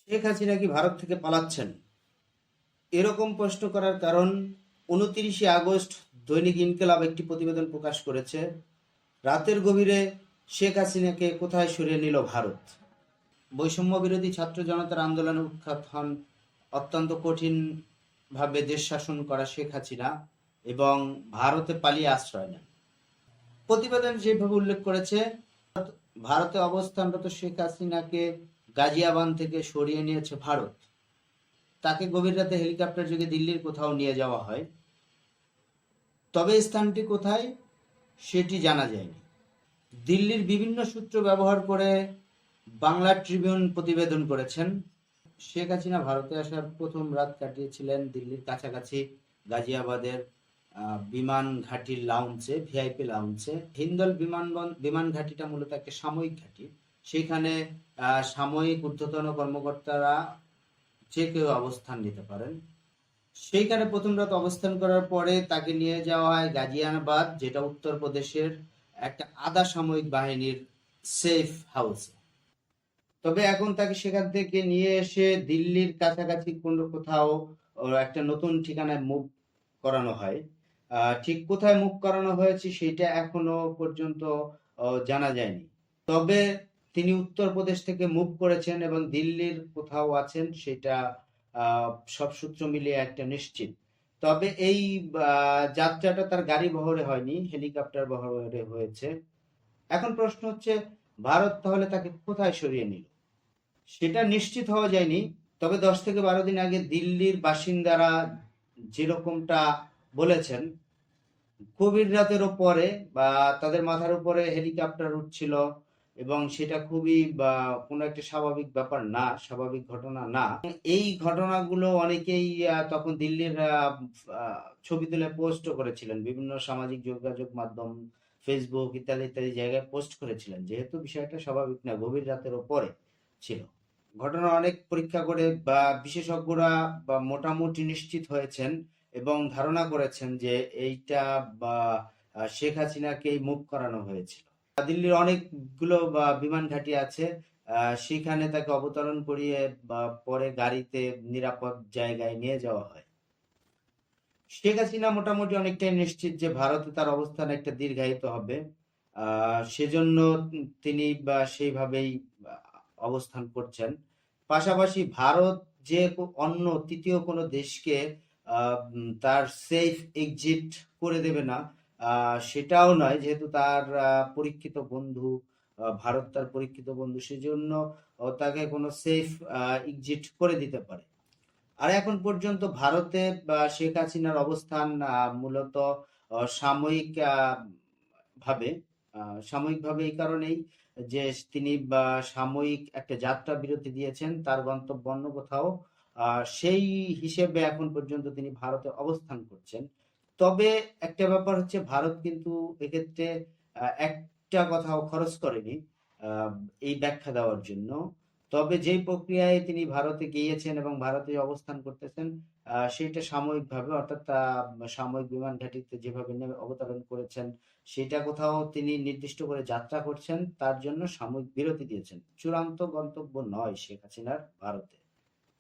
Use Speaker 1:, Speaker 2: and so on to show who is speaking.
Speaker 1: শেখ হাসিনা কি ভারত থেকে পালাচ্ছেন? এরকম প্রশ্ন করার কারণ 29 আগস্ট দৈনিক ইনকিলাব একটি প্রতিবেদন প্রকাশ করেছে। রাতের গভীরে শেখ হাসিনাকে কোথায় সরিয়ে নিল ভারত? বৈষম্য বিরোধী ছাত্র জনতার আন্দোলনে উৎখাত হন অত্যন্ত কঠিনভাবে দেশ শাসন করা শেখ হাসিনা এবং ভারতে পালিয়ে আশ্রয় নেন। প্রতিবেদন যেভাবে উল্লেখ করেছে, ভারতে অবস্থানরত শেখ হাসিনাকে গাজিয়াবাদ থেকে সরিয়ে নিয়েছে ভারত। তাকে গভীর রাতে হেলিকপ্টার যোগে দিল্লির কোথাও নিয়ে যাওয়া হয়। তবে স্থানটি কোথায় সেটি জানা যায়নি। দিল্লির বিভিন্ন সূত্র ব্যবহার করে বাংলা ট্রিবিউন প্রতিবেদন করেছেন, শেখ হাসিনা ভারতে আসার প্রথম রাত কাটিয়েছিলেন দিল্লির কাছাকাছি গাজিয়াবাদের বিমান ঘাটির লাউঞ্জে, ভিআইপি লাউঞ্জে। হিন্দল বিমান ঘাটিটা মূলত একটা সাময়িক ঘাঁটি। সেখানে সাময়িক ঊর্ধ্বতন কর্মকর্তারা যে কেউ অবস্থান নিতে পারেন। সেইখানে প্রথম রাত অবস্থান করার পরে তাকে নিয়ে যাওয়া হয় গাজিয়াবাদ, যেটা উত্তরপ্রদেশের একটা আধা সামরিক বাহিনীর সেফ হাউসে। তবে এখন তাকে সেখান থেকে নিয়ে এসে দিল্লির কাছাকাছি কোনো কোথাও একটা নতুন ঠিকানায় মুভ করানো হয়। ঠিক কোথায় মুভ করানো হয়েছে সেটা এখনো পর্যন্ত জানা যায়নি। তবে তিনি উত্তরপ্রদেশ থেকে মুভ করেছেন এবং দিল্লির কোথাও আছেন, সেটা সব সূত্র মিলিয়ে একটা নিশ্চিত। তবে এই যাত্রাটা তার গাড়ি বহরে হয়নি, হেলিকপ্টার বহরে হয়েছে। এখন প্রশ্ন হচ্ছে, ভারত তাহলে তাকে কোথায় সরিয়ে নিল? সেটা নিশ্চিত হওয়া যায়নি। তবে 10 থেকে 12 দিন আগে দিল্লির বাসিন্দারা যেরকমটা বলেছেন, গভীর রাতেরও পরে বা তাদের মাথার উপরে হেলিকপ্টার উঠছিল এবং সেটা খুবই বা কোনো একটা স্বাভাবিক ব্যাপার না, স্বাভাবিক ঘটনা না। এই ঘটনাগুলো অনেকেই তখন দিল্লির ছবি তুলে পোস্ট করেছিলেন, বিভিন্ন সামাজিক যোগাযোগ মাধ্যম, ফেসবুক ইত্যাদি ইত্যাদি জায়গায় পোস্ট করেছিলেন, যেহেতু বিষয়টা স্বাভাবিক না, গভীর রাতের ওপরে ছিল। ঘটনা অনেক পরীক্ষা করে বা বিশেষজ্ঞরা বা মোটামুটি নিশ্চিত হয়েছেন এবং ধারণা করেছেন যে এইটা বা শেখ হাসিনাকেই মুভ করানো হয়েছিল। দিল্লির অনেকগুলো বিমান ঘাঁটি আছে, সেখানে তাকে অবতরণ করিয়ে বা পরে গাড়িতে নিরাপদ জায়গায় নিয়ে যাওয়া হয়। শেখ হাসিনা মোটামুটি অনেকটাই নিশ্চিত যে ভারতে তার অবস্থান একটা দীর্ঘায়িত হবে। সেজন্য তিনি বা সেইভাবেই অবস্থান করছেন। পাশাপাশি ভারত যে অন্য তৃতীয় কোনো দেশকে তার সেফ এক্সিট করে দেবে না সেটাও নয়, যেহেতু তার পরীক্ষিত বন্ধু, ভারত তার পরীক্ষিত বন্ধু, সেজন্য তাকে কোনো সেফ এক্সিট করে দিতে পারে। আর এখন পর্যন্ত ভারতে শেখ হাসিনার অবস্থান মূলত সাময়িক ভাবে সাময়িকভাবে এই কারণেই যে তিনি সাময়িক একটা যাত্রা বিরতি দিয়েছেন তার গন্তব্য অন্য কোথাও, সেই হিসেবে এখন পর্যন্ত তিনি ভারতে অবস্থান করছেন। তবে একটা ব্যাপার হচ্ছে, ভারত কিন্তু এক্ষেত্রে একটা কথাও খরচ করেনি আহ, এই ব্যাখ্যা দেওয়ার জন্য। তবে যেই প্রক্রিয়ায় তিনি ভারতে গিয়েছেন এবং ভারতে অবস্থান করতেছেন, সেটা সাময়িকভাবে, অর্থাৎ সাময়িক বিমান ঘাঁটিতে যেভাবে নেমে অবতরণ করেছেন, সেটা কোথাও তিনি নির্দিষ্ট করে যাত্রা করছেন, তার জন্য সাময়িক বিরতি দিয়েছেন। চূড়ান্ত গন্তব্য নয় শেখ হাসিনার ভারতে।